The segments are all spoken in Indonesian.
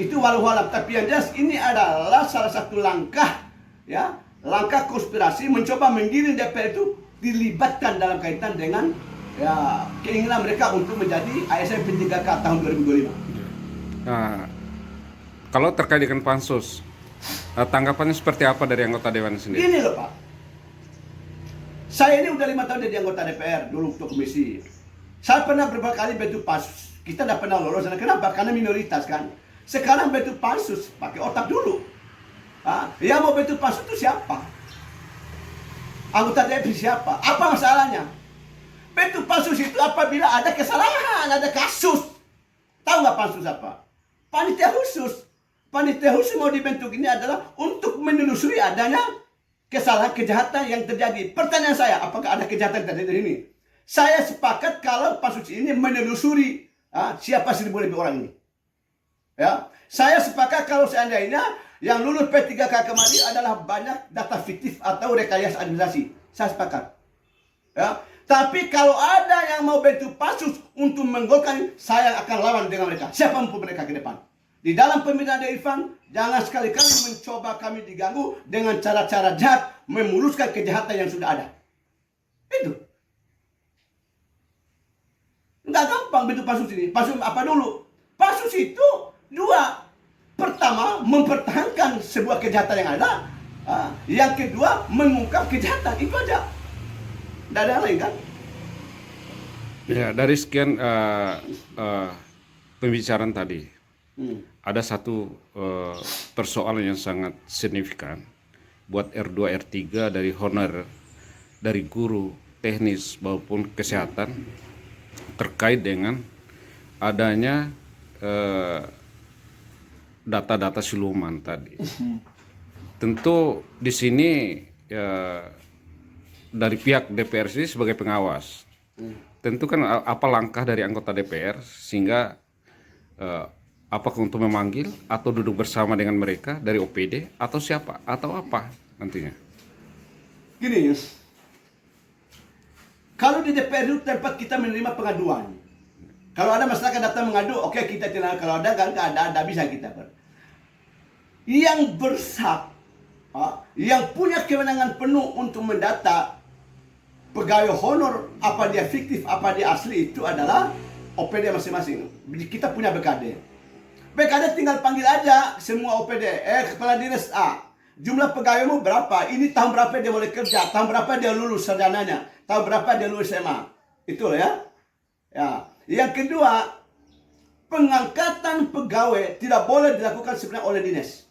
Itu walau alam, tapi yang jelas ini adalah salah satu langkah, ya, langkah konspirasi mencoba menggiring DPR itu dilibatkan dalam kaitan dengan ya keinginan mereka untuk menjadi ASN P3K tahun 2025. Nah, kalau terkait dengan pansus, tanggapannya seperti apa dari anggota Dewan sendiri? Gini loh Pak, saya ini udah 5 tahun jadi anggota DPR, dulu ketua komisi. Saya pernah beberapa kali bentuk pansus, kita tidak pernah lolos. Kenapa? Karena minoritas kan. Sekarang bentuk pansus, pakai otak dulu. Yang mau bentuk pansus itu siapa? Anggota DPR siapa? Apa masalahnya? Bentuk pansus itu apabila ada kesalahan, ada kasus. Tahu nggak pansus apa? Panitia khusus. Panitia khusus mau dibentuk ini adalah untuk menelusuri adanya kesalahan, kejahatan yang terjadi. Pertanyaan saya, apakah ada kejahatan yang terjadi ini? Saya sepakat kalau pansus ini menelusuri siapa 1.000 lebih orang ini. Ya, saya sepakat kalau seandainya yang lulus P3K kemarin adalah banyak data fiktif atau rekayasa administrasi. Saya sepakat. Ya, tapi kalau ada yang mau bentuk pansus untuk menggolkan, saya akan lawan dengan mereka. Siapapun mereka ke depan. Di dalam pemilihan Irfan, jangan sekali-kali mencoba kami diganggu dengan cara-cara jahat memuluskan kejahatan yang sudah ada. Itu. Nggak gampang bentuk pansus ini. Pansus apa dulu? Pansus itu dua. Pertama, mempertahankan sebuah kejahatan yang ada. Yang kedua, mengungkap kejahatan. Itu aja. Tidak ada yang lain kan? Ya, dari sekian pembicaraan tadi, ada satu persoalan yang sangat signifikan buat R2 R3 dari honor dari guru teknis maupun kesehatan terkait dengan adanya data-data siluman tadi. Tentu di sini dari pihak DPR sendiri sebagai pengawas, tentu kan apa langkah dari anggota DPR sehingga apakah untuk memanggil atau duduk bersama dengan mereka dari OPD atau siapa atau apa nantinya? Gini, kalau di DPR itu tempat kita menerima pengaduan. Kalau ada masyarakat datang mengadu, oke kita tindak. Kalau ada kan ada bisa kita. Yang berhak, yang punya kewenangan penuh untuk mendata pegawai honor, apa dia fiktif, apa dia asli, itu adalah OPD masing-masing. Kita punya BKD. BKD tinggal panggil aja semua OPD. Kepala dinas A, jumlah pegawaimu berapa? Ini tahun berapa dia mulai kerja? Tahun berapa dia lulus sarjananya? Tahun berapa dia lulus SMA? Itu ya. Ya. Yang kedua, pengangkatan pegawai tidak boleh dilakukan sebenarnya oleh dinas.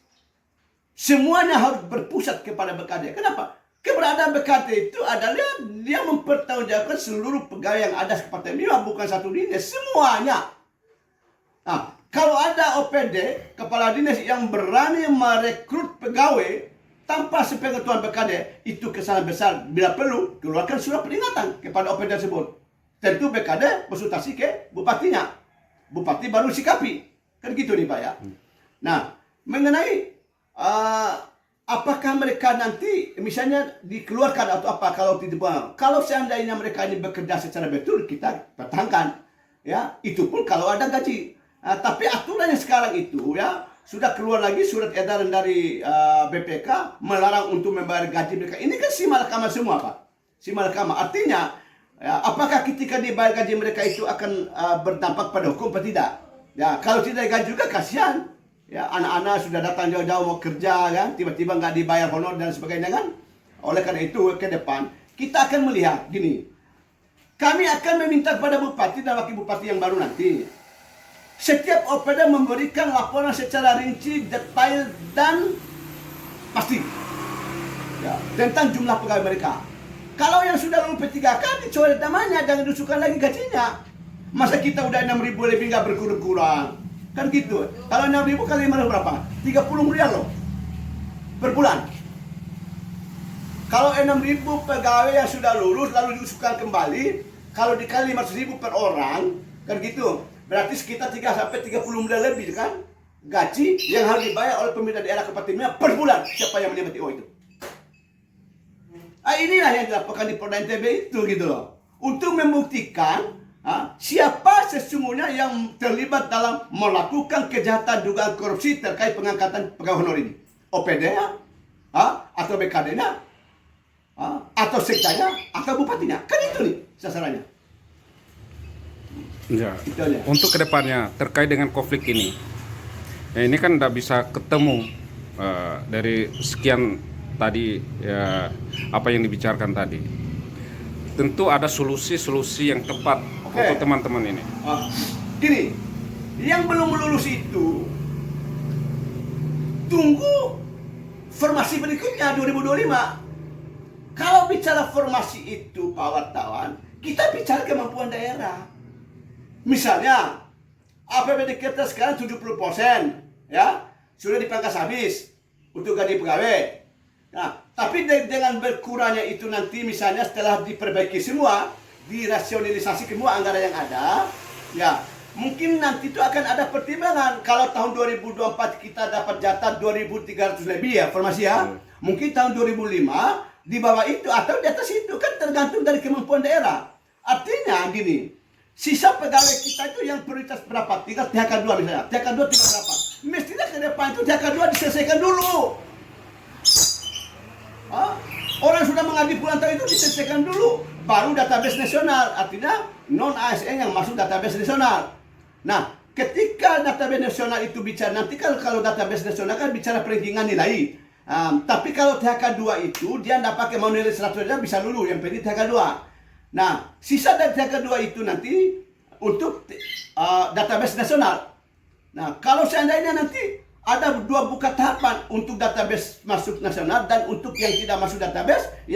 Semuanya harus berpusat kepada BKD. Kenapa? Keberadaan BKD itu adalah dia mempertanggungjawabkan seluruh pegawai yang ada seperti ini, bukan satu dinas, semuanya. Nah, kalau ada OPD, kepala dinas yang berani merekrut pegawai tanpa sepengetahuan BKD, itu kesalahan besar. Bila perlu, keluarkan surat peringatan kepada OPD tersebut. Tentu BKD konsultasi ke bupatinya. Bupati baru sikapi. Kan gitu nih Pak ya. Nah, mengenai apakah mereka nanti misalnya dikeluarkan atau apa kalau tidak, kalau seandainya mereka ini bekerja secara betul, kita pertahankan ya, itu pun kalau ada gaji. Tapi aturan yang sekarang itu ya sudah keluar lagi surat edaran dari BPK melarang untuk membayar gaji mereka. Ini kan simalakama semua Pak, simalakama. Artinya ya, apakah ketika dibayar gaji mereka itu akan berdampak pada hukum atau tidak? Ya, kalau tidak gaji juga kasihan. Ya, anak-anak sudah datang jauh-jauh mau kerja kan, tiba-tiba nggak dibayar honor dan sebagainya kan. Oleh karena itu ke depan kita akan melihat gini. Kami akan meminta kepada bupati dan wakil bupati yang baru nanti, setiap OPD memberikan laporan secara rinci, detail dan pasti ya, tentang jumlah pegawai mereka. Kalau yang sudah lulus P3K dicoret namanya, jangan disukan lagi gajinya. Masa kita udah 6.000 lebih nggak berkurang-kurang? Kan gitu. Kalau 6.000 kali 5 berapa? 30 miliar loh per bulan. Kalau 6.000 pegawai yang sudah lulus lalu diusulkan kembali, kalau dikali 500.000 per orang, kan gitu. Berarti sekitar 3 sampai 30 miliar lebih kan gaji yang harus dibayar oleh pemerintah daerah Kabupaten per bulan. Siapa yang menikmati itu? Inilah yang dilakukan di Polda NTB itu gitu loh. Untuk membuktikan siapa sesungguhnya yang terlibat dalam melakukan kejahatan dugaan korupsi terkait pengangkatan pegawai honor ini? OPD-nya, atau BKD-nya, atau sektanya, atau bupatinya? Kan itu nih sasarannya. Ya. Itu aja. Untuk kedepannya terkait dengan konflik ini, ini kan tidak bisa ketemu dari sekian tadi ya, apa yang dibicarakan tadi. Tentu ada solusi-solusi yang tepat untuk teman-teman ini. Gini, yang belum lulus itu tunggu formasi berikutnya 2025. Kalau bicara formasi itu, Pak wartawan, kita bicara kemampuan daerah. Misalnya APBD kita sekarang 70%, ya sudah dipangkas habis untuk gaji pegawai. Nah, tapi dengan berkurangnya itu nanti misalnya setelah diperbaiki semua, dirasionalisasi semua anggaran yang ada, ya mungkin nanti itu akan ada pertimbangan. Kalau tahun 2024 kita dapat jatah 2.300 lebih ya formasi ya, mungkin tahun 2005 di bawah itu atau di atas itu, kan tergantung dari kemampuan daerah. Artinya gini, sisa pegawai kita itu yang prioritas berapa? Tinggal THK 2 misalnya, THK 2 tinggal berapa? Mestinya ke depan itu THK 2 diselesaikan dulu. Orang sudah mengabdi puluhan tahun itu diselesaikan dulu, baru database nasional, artinya non ASN yang masuk database nasional. Nah, ketika database nasional itu bicara, nanti kalau database nasional kan bicara perankingan nilai. Tapi kalau THK 2 itu dia tidak pakai mau nilai 100 aja bisa lulus, yang penting THK 2. Nah, sisa dari THK 2 itu nanti untuk database nasional. Nah, kalau seandainya nanti ada 2 buka tahapan untuk database masuk nasional dan untuk yang tidak masuk database